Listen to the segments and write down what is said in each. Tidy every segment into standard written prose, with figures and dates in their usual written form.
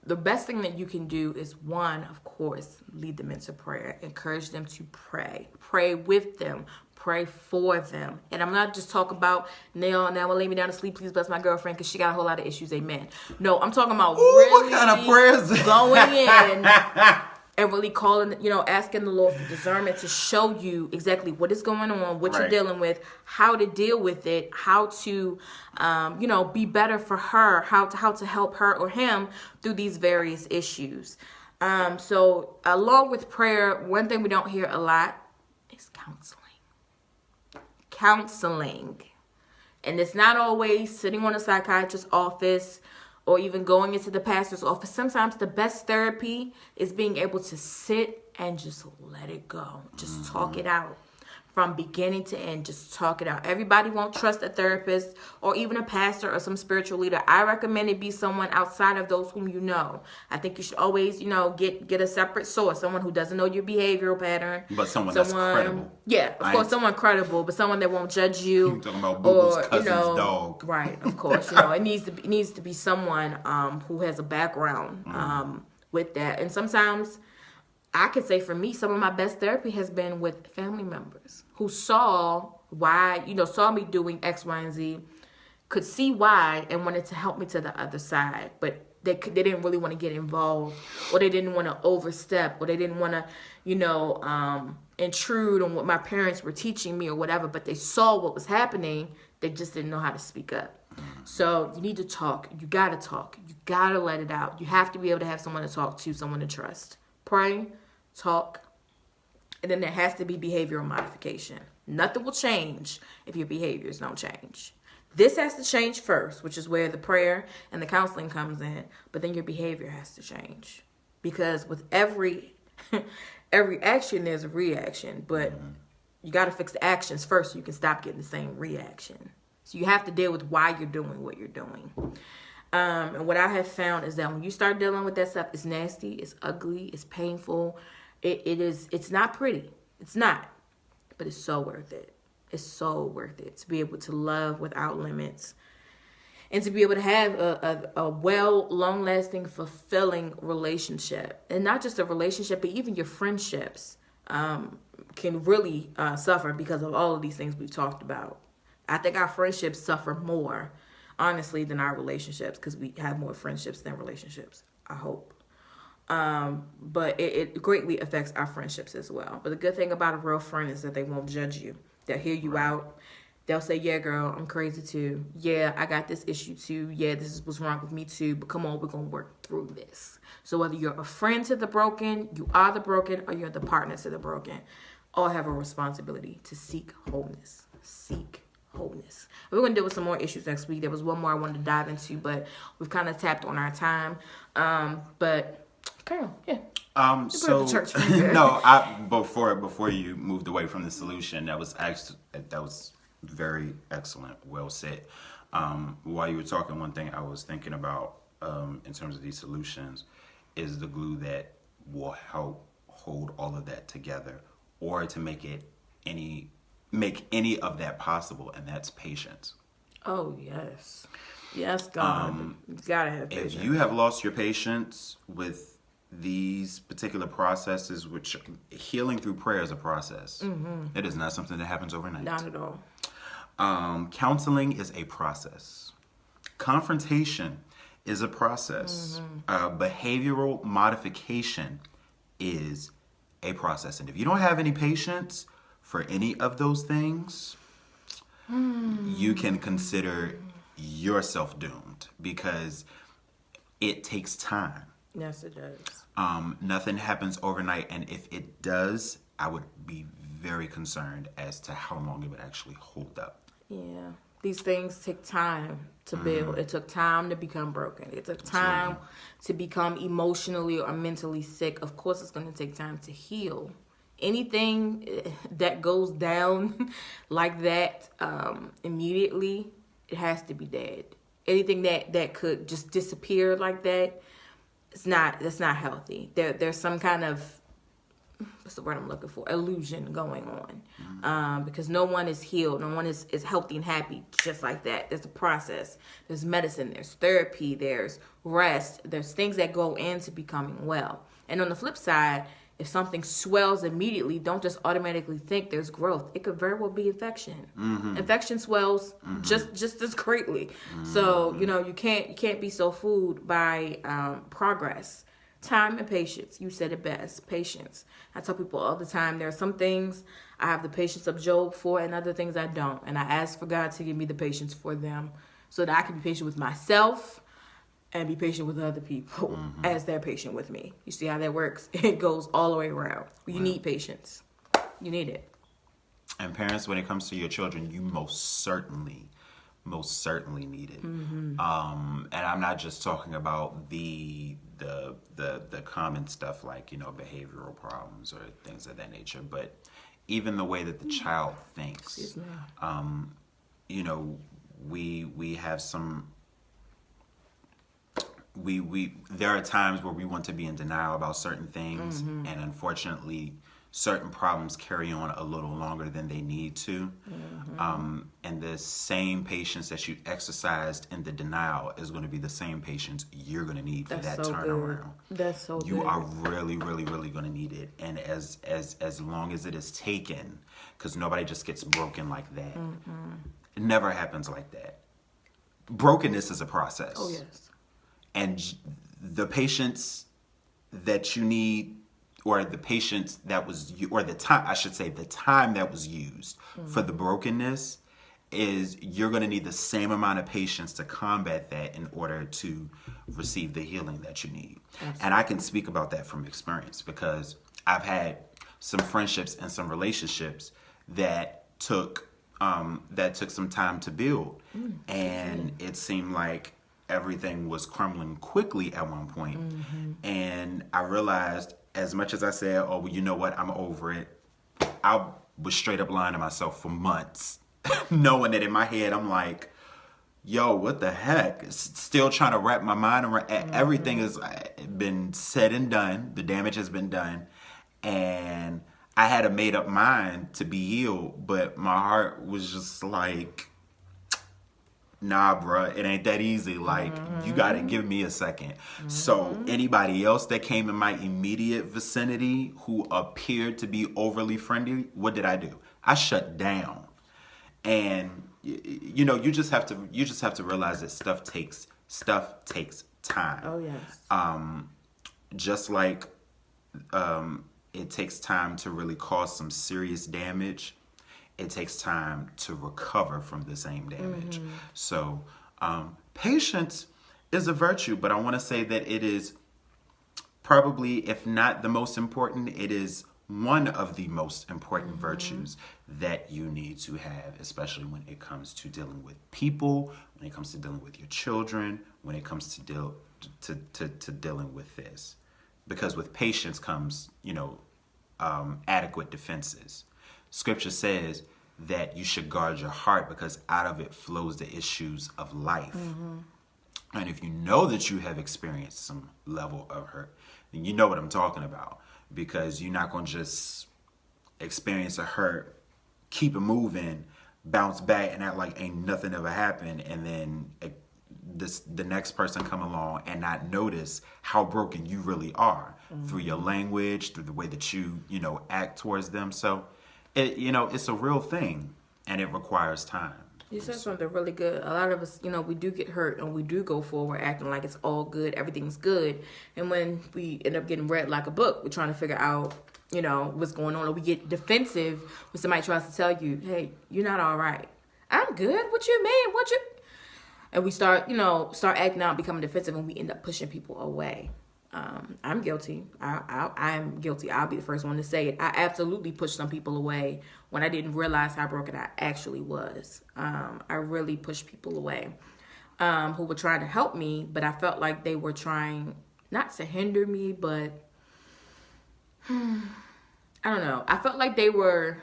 the best thing that you can do is, one, of course, lead them into prayer. Encourage them to pray. Pray with them. Pray for them. And I'm not just talking about, now lay me down to sleep, please bless my girlfriend, because she got a whole lot of issues, amen. No, I'm talking about really what kind of prayers? Going in and really calling, asking the Lord for discernment to show you exactly what is going on, what you're dealing with, how to deal with it, how to, be better for her, how to help her or him through these various issues. So along with prayer, one thing we don't hear a lot is counseling. And it's not always sitting on a psychiatrist's office or even going into the pastor's office. Sometimes the best therapy is being able to sit and just let it go. Just talk it out. From beginning to end, just talk it out. Everybody won't trust a therapist or even a pastor or some spiritual leader. I recommend it be someone outside of those whom you know. I think you should always, get a separate source, someone who doesn't know your behavioral pattern. But someone that's credible. Yeah, of course, someone credible, but someone that won't judge you. You're talking about Boo-Boo's cousin's dog. Right, of course. It needs to be someone who has a background with that. And sometimes I could say for me, some of my best therapy has been with family members who saw why, saw me doing X, Y, and Z, could see why, and wanted to help me to the other side. But they didn't really want to get involved, or they didn't want to overstep, or they didn't want to, intrude on what my parents were teaching me or whatever. But they saw what was happening. They just didn't know how to speak up. So you need to talk. You got to talk. You got to let it out. You have to be able to have someone to talk to, someone to trust. Pray, talk, and then there has to be behavioral modification. Nothing will change if your behaviors don't change. This has to change first, which is where the prayer and the counseling comes in, but then your behavior has to change. Because with every action, there's a reaction, but you got to fix the actions first so you can stop getting the same reaction. So you have to deal with why you're doing what you're doing. And what I have found is that when you start dealing with that stuff, it's nasty, it's ugly, it's painful. It's not pretty. It's not. But it's so worth it. It's so worth it to be able to love without limits and to be able to have a well, long-lasting, fulfilling relationship. And not just a relationship, but even your friendships can really suffer because of all of these things we've talked about. I think our friendships suffer more, honestly, than our relationships because we have more friendships than relationships, I hope. But it greatly affects our friendships as well. But the good thing about a real friend is that they won't judge you. They'll hear you out. They'll say, yeah, girl, I'm crazy too. Yeah, I got this issue too. Yeah, this is what's wrong with me too. But come on, we're going to work through this. So whether you're a friend to the broken, you are the broken, or you're the partner to the broken, all have a responsibility to seek wholeness. Seek wholeness. We're going to deal with some more issues next week. There was one more I wanted to dive into, but we've kind of tapped on our time. But Carol, yeah. Before you moved away from the solution, that was very excellent, well said. While you were talking, one thing I was thinking about in terms of these solutions is the glue that will help hold all of that together, or to make any of that possible, and that's patience. Oh yes, God, you gotta have patience. If you have lost your patience with these particular processes, which healing through prayer is a process. It is not something that happens overnight. Not at all. Counseling is a process. Confrontation is a process. Behavioral modification is a process. And if you don't have any patience for any of those things, you can consider yourself doomed, because it takes time. Yes, it does. Nothing happens overnight, and if it does, I would be very concerned as to how long it would actually hold up. Yeah, these things take time to build. It took time to become broken. It took time to become emotionally or mentally sick. Of course, it's going to take time to heal. Anything that goes down like that immediately, it has to be dead. Anything that could just disappear like that, that's not healthy. There's some kind of what's the word I'm looking for? Illusion going on. Because no one is healed. No one is healthy and happy just like that. There's a process. There's medicine. There's therapy. There's rest. There's things that go into becoming well. And on the flip side, if something swells immediately, don't just automatically think there's growth. It could very well be infection. Infection swells just as greatly. So, you can't be so fooled by progress. Time and patience. You said it best. Patience. I tell people all the time, there are some things I have the patience of Job for and other things I don't. And I ask for God to give me the patience for them so that I can be patient with myself and be patient with other people as they're patient with me. You see how that works? It goes all the way around. You need patience. You need it. And parents, when it comes to your children, you most certainly need it. And I'm not just talking about the common stuff like, behavioral problems or things of that nature, but even the way that the child thinks. We have some, there are times where we want to be in denial about certain things, and unfortunately certain problems carry on a little longer than they need to. And the same patience that you exercised in the denial is going to be the same patience you're going to need for that turnaround. That's so You good. are really, really, really going to need it. And as long as it is taken, because nobody just gets broken like that. It never happens like that. Brokenness is a process. Oh, yes. And the patience that you need, or the patience that was, or the time, I should say, the time that was used for the brokenness is, you're going to need the same amount of patience to combat that in order to receive the healing that you need. Absolutely. And I can speak about that from experience, because I've had some friendships and some relationships that took some time to build. And it seemed like everything was crumbling quickly at one point. And I realized, as much as I said, oh, well, you know what, I'm over it, I was straight up lying to myself for months, knowing that in my head, I'm like, yo, what the heck? Still trying to wrap my mind around, everything has been said and done. The damage has been done. And I had a made up mind to be healed, but my heart was just like, nah, bruh, it ain't that easy. Like, you got to give me a second. So anybody else that came in my immediate vicinity who appeared to be overly friendly, what did I do? I shut down. And you just have to realize that stuff takes time. Oh, yes. Just like it takes time to really cause some serious damage, it takes time to recover from the same damage. So patience is a virtue, but I want to say that it is probably, if not the most important, it is one of the most important virtues that you need to have, especially when it comes to dealing with people, when it comes to dealing with your children, when it comes to dealing with this. Because with patience comes, adequate defenses. Scripture says that you should guard your heart, because out of it flows the issues of life. And if you know that you have experienced some level of hurt, then you know what I'm talking about, because you're not going to just experience a hurt, keep it moving, bounce back and act like ain't nothing ever happened, and then the next person come along and not notice how broken you really are through your language, through the way that you act towards them. So it's a real thing, and it requires time. You said something really good. A lot of us, we do get hurt, and we do go forward acting like it's all good, everything's good. And when we end up getting read like a book, we're trying to figure out, what's going on. Or we get defensive when somebody tries to tell you, hey, you're not all right. I'm good. What you mean? And we start acting out, becoming defensive, and we end up pushing people away. I'm guilty. I'm guilty. I'll be the first one to say it. I absolutely pushed some people away when I didn't realize how broken I actually was. I really pushed people away who were trying to help me, but I felt like they were trying not to hinder me, but I don't know. I felt like they were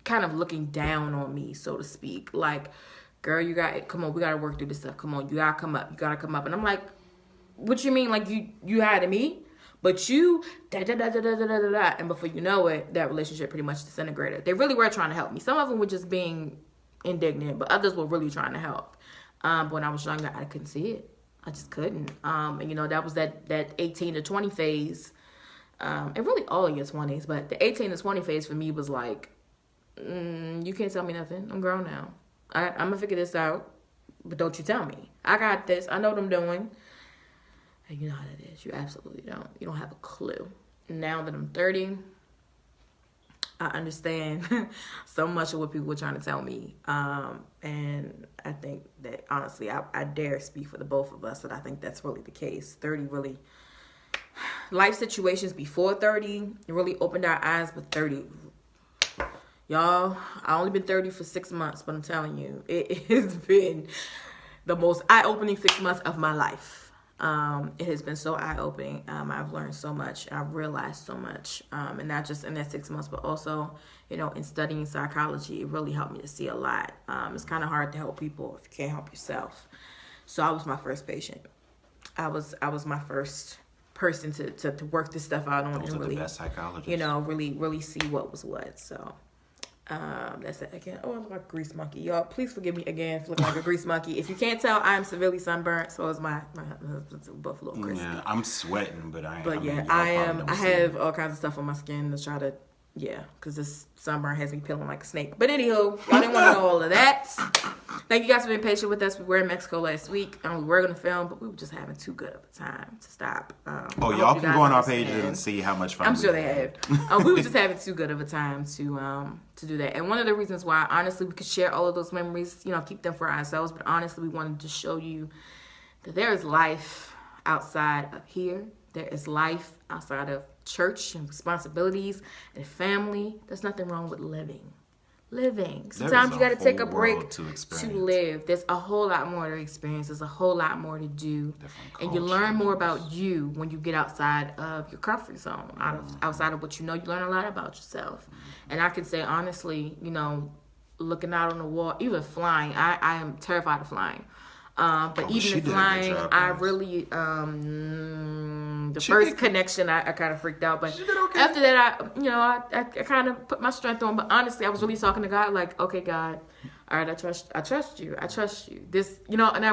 kind of looking down on me, so to speak. Like, girl, come on, we got to work through this stuff. Come on, you got to come up. And I'm like, what you mean? Like, you hiding me? But you, da da da da da da da da, and before you know it, that relationship pretty much disintegrated. They really were trying to help me. Some of them were just being indignant, but others were really trying to help. But when I was younger, I couldn't see it. I just couldn't. And you know, that was that 18 to 20 phase. And really all of your 20s, but the 18 to 20 phase for me was like, you can't tell me nothing. I'm grown now. I'm gonna figure this out, but don't you tell me. I got this. I know what I'm doing. And you know how that is. You absolutely don't. You don't have a clue. Now that I'm 30, I understand so much of what people were trying to tell me. And I think that, honestly, I dare speak for the both of us that I think that's really the case. 30 really, life situations before 30, it really opened our eyes, but 30, y'all, I only been 30 for 6 months, but I'm telling you, it has been the most eye-opening 6 months of my life. It has been so eye-opening. I've learned so much. I've realized so much. And not just in that 6 months, but also, you know, in studying psychology, it really helped me to see a lot. It's kind of hard to help people if you can't help yourself. So I was my first patient. I was my first person to work this stuff out on. Those and are really, the best psychologists. you know, really see what was what. So that's it again. Oh, I look like a grease monkey. Y'all, please forgive me again for looking like a grease monkey. If you can't tell, I'm severely sunburnt. So is my husband's Buffalo crispy. Yeah, I'm sweating, but I am. I have all kinds of stuff on my skin to try to, because this sunburn has me peeling like a snake. But anywho, y'all didn't want to know all of that. Thank you guys for being patient with us. We were in Mexico last week, and we were going to film, but we were just having too good of a time to stop. y'all can go on our page and see how much fun I'm sure they have. We were just having too good of a time to do that. And one of the reasons why, honestly, we could share all of those memories, keep them for ourselves. But honestly, we wanted to show you that there is life outside of here. There is life outside of church and responsibilities and family. There's nothing wrong with living. Sometimes you got to take a break to live. There's a whole lot more to experience. There's a whole lot more to do. And you learn more about you when you get outside of your comfort zone. Outside of what you know, you learn a lot about yourself. And I can say, honestly, looking out on the wall, even flying, I am terrified of flying. But even in flying, I really, the first connection, I kind of freaked out. But after that, I kind of put my strength on. But honestly, I was really talking to God, like, okay, God, all right, I trust you. This, and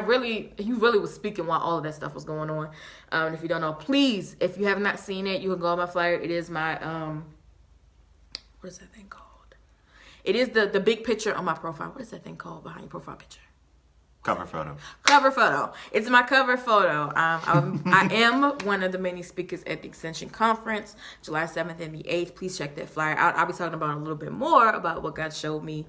he really was speaking while all of that stuff was going on. And if you don't know, please, if you have not seen it, you can go on my flyer. It is my, what is that thing called? It is the big picture on my profile. What is that thing called behind your profile picture? Cover photo. It's my cover photo. I am one of the many speakers at the Extension Conference, July 7th and the 8th. Please check that flyer out. I'll be talking about a little bit more about what God showed me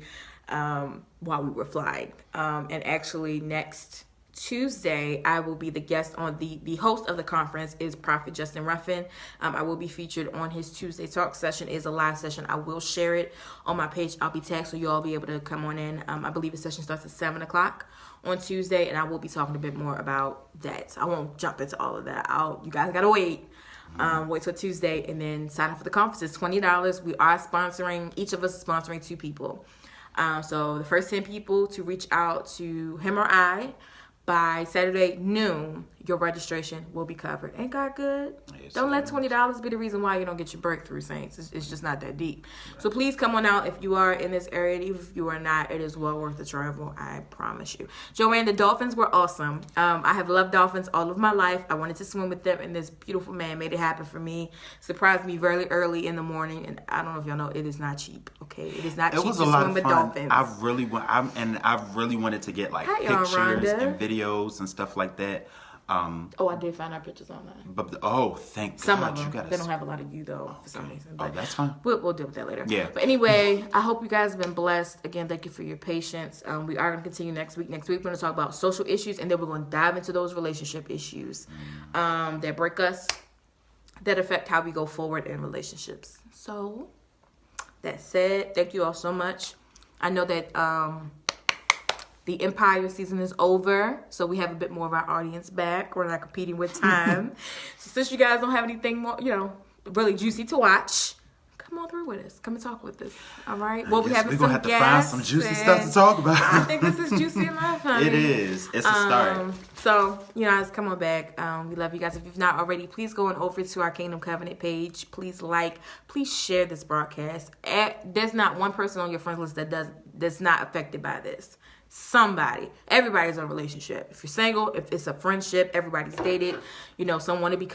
while we were flying. And actually, next Tuesday, I will be the guest on the host of the conference is Prophet Justin Ruffin. I will be featured on his Tuesday talk session. It is a live session. I will share it on my page. I'll be tagged so you all be able to come on in. I believe the session starts at 7 o'clock on Tuesday, and I will be talking a bit more about that. I won't jump into all of that. You guys gotta wait. Wait till Tuesday and then sign up for the conference. It's $20. We are sponsoring, each of us is sponsoring 2 people. So the first 10 people to reach out to him or I by Saturday noon, your registration will be covered. Ain't God good? Yes, don't let $20 be the reason why you don't get your breakthrough, saints. It's just not that deep. Right. So please come on out if you are in this area. And even if you are not, it is well worth the travel. I promise you. Joanne, the dolphins were awesome. I have loved dolphins all of my life. I wanted to swim with them, and this beautiful man made it happen for me. Surprised me very early in the morning, and I don't know if y'all know, it is not cheap. Okay, it is not cheap to swim with dolphins. I've really wanted to get pictures and videos and stuff like that. I did find our pictures online. But thank God. Some of them. They don't have a lot of you though, for some reason. But that's fine. We'll deal with that later. Yeah. But anyway, I hope you guys have been blessed. Again, thank you for your patience. We are going to continue next week. Next week, we're going to talk about social issues, and then we're going to dive into those relationship issues that break us, that affect how we go forward in relationships. So, that said, thank you all so much. I know that the Empire season is over, so we have a bit more of our audience back. We're not competing with time. So since you guys don't have anything more, really juicy to watch, come on through with us. Come and talk with us. All right. Well, we Yes, have we're some gonna have to find guests some juicy and stuff to talk about. I think this is juicy enough, honey. It is. It's a start. So, you guys, come on back. We love you guys. If you've not already, please go on over to our Kingdom Covenant page. Please please share this broadcast. There's not one person on your friends list that's not affected by this. Somebody. Everybody's in a relationship. If you're single, if it's a friendship, everybody's dated. Some want to be